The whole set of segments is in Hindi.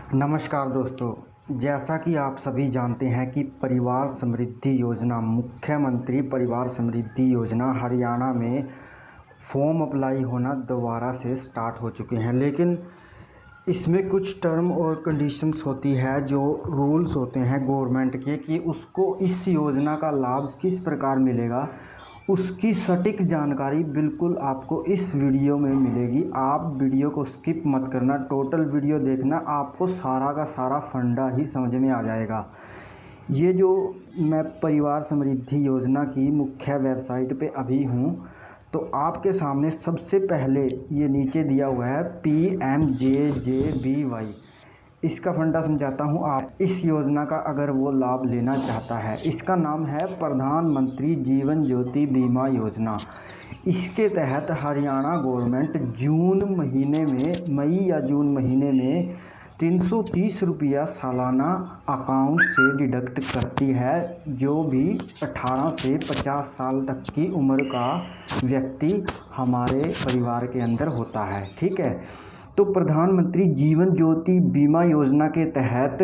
नमस्कार दोस्तों, जैसा कि आप सभी जानते हैं कि परिवार समृद्धि योजना, मुख्यमंत्री परिवार समृद्धि योजना हरियाणा में फॉर्म अप्लाई होना दोबारा से स्टार्ट हो चुके हैं। लेकिन इसमें कुछ टर्म और कंडीशंस होती है, जो रूल्स होते हैं गवर्नमेंट के, कि उसको इस योजना का लाभ किस प्रकार मिलेगा, उसकी सटीक जानकारी बिल्कुल आपको इस वीडियो में मिलेगी। आप वीडियो को स्किप मत करना, टोटल वीडियो देखना, आपको सारा का सारा फंडा ही समझ में आ जाएगा। ये जो मैं परिवार समृद्धि योजना की मुख्य वेबसाइट पे अभी हूँ, तो आपके सामने सबसे पहले ये नीचे दिया हुआ है PMJJBY। इसका फंडा समझाता हूँ। आप इस योजना का अगर वो लाभ लेना चाहता है, इसका नाम है प्रधानमंत्री जीवन ज्योति बीमा योजना। इसके तहत हरियाणा गवर्नमेंट जून महीने में, मई या जून महीने में 330 रुपया सालाना अकाउंट से डिडक्ट करती है, जो भी 18 से 50 साल तक की उम्र का व्यक्ति हमारे परिवार के अंदर होता है। ठीक है, तो प्रधानमंत्री जीवन ज्योति बीमा योजना के तहत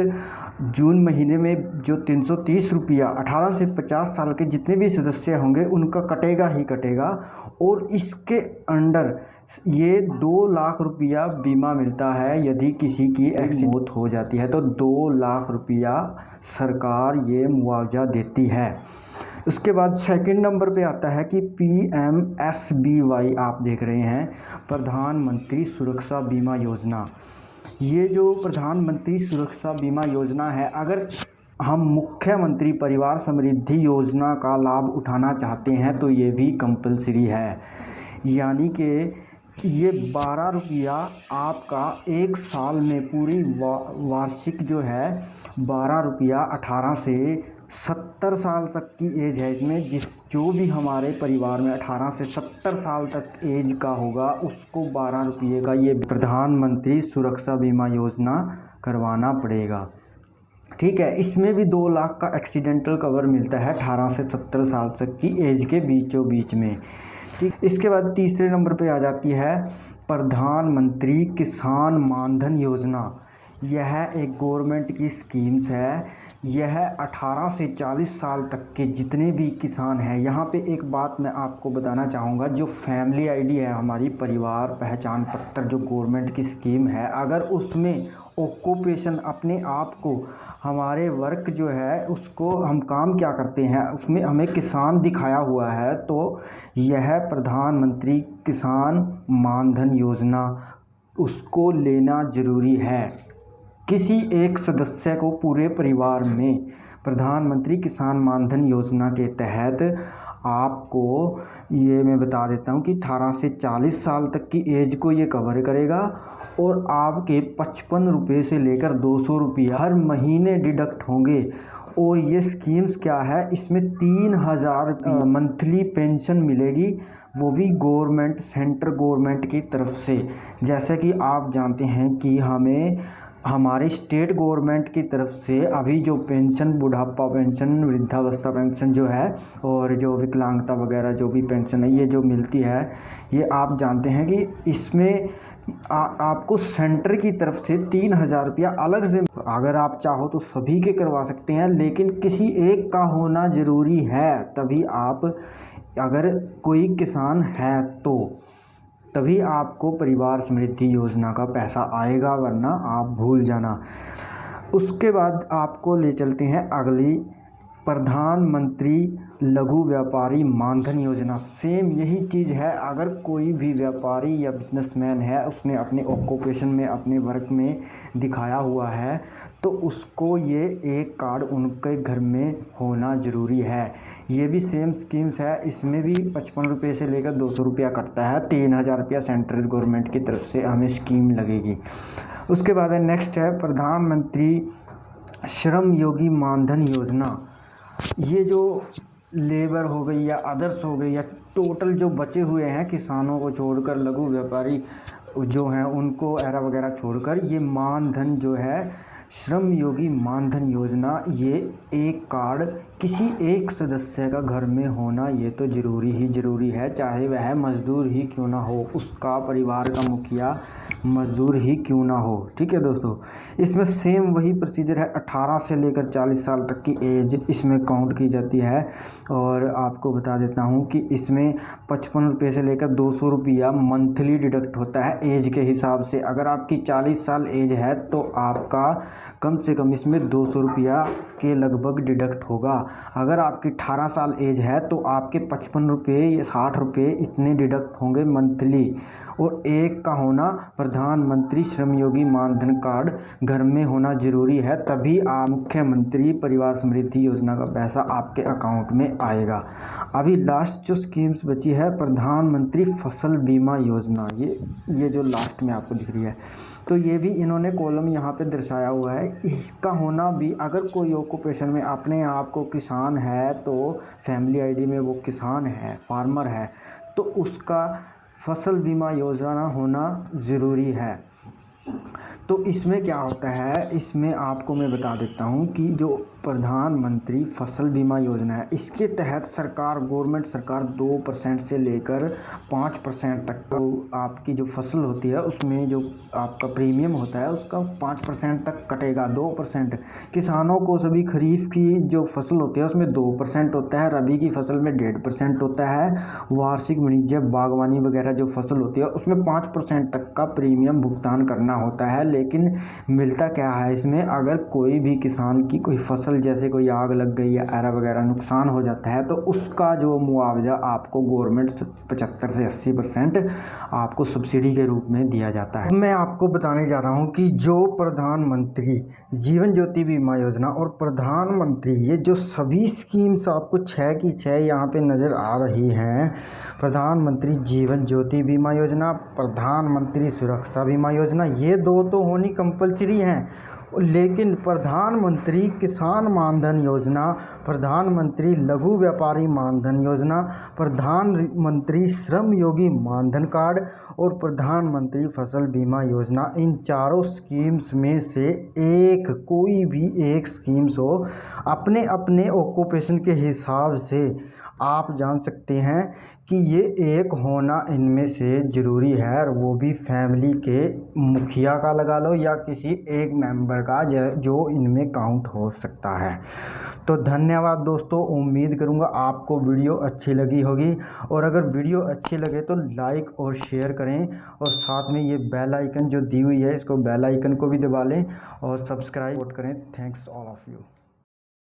जून महीने में जो 330 रुपया 18 से 50 साल के जितने भी सदस्य होंगे उनका कटेगा ही कटेगा। और इसके अंडर ये 2 लाख रुपया बीमा मिलता है। यदि किसी की मौत हो जाती है तो 2 लाख रुपया सरकार ये मुआवजा देती है। उसके बाद सेकंड नंबर पे आता है कि PMSBY आप देख रहे हैं, प्रधानमंत्री सुरक्षा बीमा योजना। ये जो प्रधानमंत्री सुरक्षा बीमा योजना है, अगर हम मुख्यमंत्री परिवार समृद्धि योजना का लाभ उठाना चाहते हैं तो ये भी कंपलसरी है। यानी कि ये 12 रुपया आपका एक साल में पूरी वार्षिक जो है 12 रुपया 18 से 70 साल तक की एज है इसमें। जो भी हमारे परिवार में 18 से 70 साल तक एज का होगा उसको 12 रुपये का ये प्रधानमंत्री सुरक्षा बीमा योजना करवाना पड़ेगा। ठीक है, इसमें भी 2 लाख का एक्सीडेंटल कवर मिलता है 18 से 70 साल तक की एज के बीचों बीच में। ठीक, इसके बाद तीसरे नंबर पे आ जाती है प्रधानमंत्री किसान मानधन योजना। यह एक गवर्नमेंट की स्कीम्स है। यह 18 से 40 साल तक के जितने भी किसान हैं, यहाँ पे एक बात मैं आपको बताना चाहूँगा, जो फैमिली आईडी है, हमारी परिवार पहचान पत्र जो गवर्नमेंट की स्कीम है, अगर उसमें ऑक्यूपेशन अपने आप को, हमारे वर्क जो है उसको हम काम क्या करते हैं, उसमें हमें किसान दिखाया हुआ है, तो यह प्रधानमंत्री किसान मानधन योजना उसको लेना ज़रूरी है। किसी एक सदस्य को पूरे परिवार में प्रधानमंत्री किसान मानधन योजना के तहत आपको, ये मैं बता देता हूँ कि 18 से 40 साल तक की एज को ये कवर करेगा। और आपके 55 रुपये से लेकर 200 रुपये हर महीने डिडक्ट होंगे। और ये स्कीम्स क्या है, इसमें 3000 मंथली पेंशन मिलेगी, वो भी गवर्नमेंट, सेंट्रल गवर्नमेंट की तरफ से। जैसे कि आप जानते हैं कि हमें हमारी स्टेट गवर्नमेंट की तरफ से अभी जो पेंशन, बुढ़ापा पेंशन, वृद्धावस्था पेंशन जो है, और जो विकलांगता वगैरह जो भी पेंशन है, ये जो मिलती है, ये आप जानते हैं कि इसमें आपको सेंटर की तरफ से 3000 रुपया अलग से, अगर आप चाहो तो सभी के करवा सकते हैं, लेकिन किसी एक का होना ज़रूरी है। तभी आप, अगर कोई किसान है तो तभी आपको परिवार समृद्धि योजना का पैसा आएगा, वरना आप भूल जाना। उसके बाद आपको ले चलते हैं अगली, प्रधानमंत्री लघु व्यापारी मानधन योजना। सेम यही चीज़ है। अगर कोई भी व्यापारी या बिजनेसमैन है, उसने अपने ऑक्यूपेशन में, अपने वर्क में दिखाया हुआ है, तो उसको ये एक कार्ड उनके घर में होना ज़रूरी है। ये भी सेम स्कीम्स है। इसमें भी 55 रुपये से लेकर 200 रुपया कटता है। 3000 रुपया सेंट्रल गवर्नमेंट की तरफ से हमें स्कीम लगेगी। उसके बाद है नेक्स्ट है प्रधानमंत्री श्रम योगी मानधन योजना। ये जो लेबर हो गई या अदर्स हो गई, या टोटल जो बचे हुए हैं किसानों को छोड़कर, लघु व्यापारी जो हैं उनको एरा वगैरह छोड़कर, ये मानधन जो है श्रम योगी मानधन योजना, ये एक कार्ड किसी एक सदस्य का घर में होना ये तो ज़रूरी है, चाहे वह मज़दूर ही क्यों ना हो, उसका परिवार का मुखिया मज़दूर ही क्यों ना हो। ठीक है दोस्तों, इसमें सेम वही प्रोसीजर है। 18 से लेकर 40 साल तक की एज इसमें काउंट की जाती है। और आपको बता देता हूँ कि इसमें 55 रुपये से लेकर 200 रुपया मंथली डिडक्ट होता है एज के हिसाब से। अगर आपकी 40 साल एज है तो आपका कम से कम इसमें 200 रुपया के लगभग डिडक्ट होगा। अगर आपकी 18 साल एज है तो आपके 55 रुपये या 60 रुपये इतने डिडक्ट होंगे मंथली। और एक का होना प्रधानमंत्री श्रम योगी मानधन कार्ड घर में होना ज़रूरी है, तभी आप मुख्यमंत्री परिवार समृद्धि योजना का पैसा आपके अकाउंट में आएगा। अभी लास्ट जो स्कीम्स बची है प्रधानमंत्री फसल बीमा योजना, ये जो लास्ट में आपको दिख रही है, तो ये भी इन्होंने कॉलम यहाँ पे दर्शाया हुआ है। इसका होना भी, अगर कोई ऑक्यूपेशन में अपने आप को किसान है तो फैमिली आईडी में वो किसान है, फार्मर है, तो उसका फसल बीमा योजना होना ज़रूरी है। तो इसमें क्या होता है, इसमें आपको मैं बता देता हूँ कि जो प्रधानमंत्री फसल बीमा योजना है, इसके तहत गवर्नमेंट सरकार 2% से लेकर 5% तक का आपकी जो फसल होती है उसमें जो आपका प्रीमियम होता है उसका 5% तक कटेगा। 2% किसानों को सभी खरीफ की जो फसल होती है उसमें 2% होता है, रबी की फसल में 1.5% होता है, वार्षिक वाणिज्य बागवानी वगैरह जो फसल होती है उसमें 5% तक का प्रीमियम भुगतान करना होता है। लेकिन मिलता क्या है इसमें, अगर कोई भी किसान की कोई फसल जैसे कोई आग लग गई या एरा वगैरह नुकसान हो जाता है तो उसका जो मुआवजा आपको गवर्नमेंट 75 से 80% आपको सब्सिडी के रूप में दिया जाता है। मैं आपको बताने जा रहा हूं कि जो प्रधानमंत्री जीवन ज्योति बीमा योजना और प्रधानमंत्री, ये जो सभी स्कीम्स आपको 6 की 6 यहाँ पे नज़र आ रही हैं, प्रधानमंत्री जीवन ज्योति बीमा योजना, प्रधानमंत्री सुरक्षा बीमा योजना, ये दो तो होनी कंपलसरी हैं, लेकिन प्रधानमंत्री किसान मानधन योजना, प्रधानमंत्री लघु व्यापारी मानधन योजना, प्रधानमंत्री श्रम योगी मानधन कार्ड और प्रधानमंत्री फसल बीमा योजना, इन चारों स्कीम्स में से एक, कोई भी एक स्कीम्स हो, अपने अपने ऑक्यूपेशन के हिसाब से आप जान सकते हैं कि ये एक होना इनमें से ज़रूरी है, और वो भी फैमिली के मुखिया का लगा लो या किसी एक मेंबर का जो इनमें काउंट हो सकता है। तो धन्यवाद दोस्तों, उम्मीद करूँगा आपको वीडियो अच्छी लगी होगी, और अगर वीडियो अच्छी लगे तो लाइक और शेयर करें, और साथ में ये बेल आइकन जो दी हुई है इसको बेल आइकन को भी दबा लें और सब्सक्राइब करें। Thanks all of you.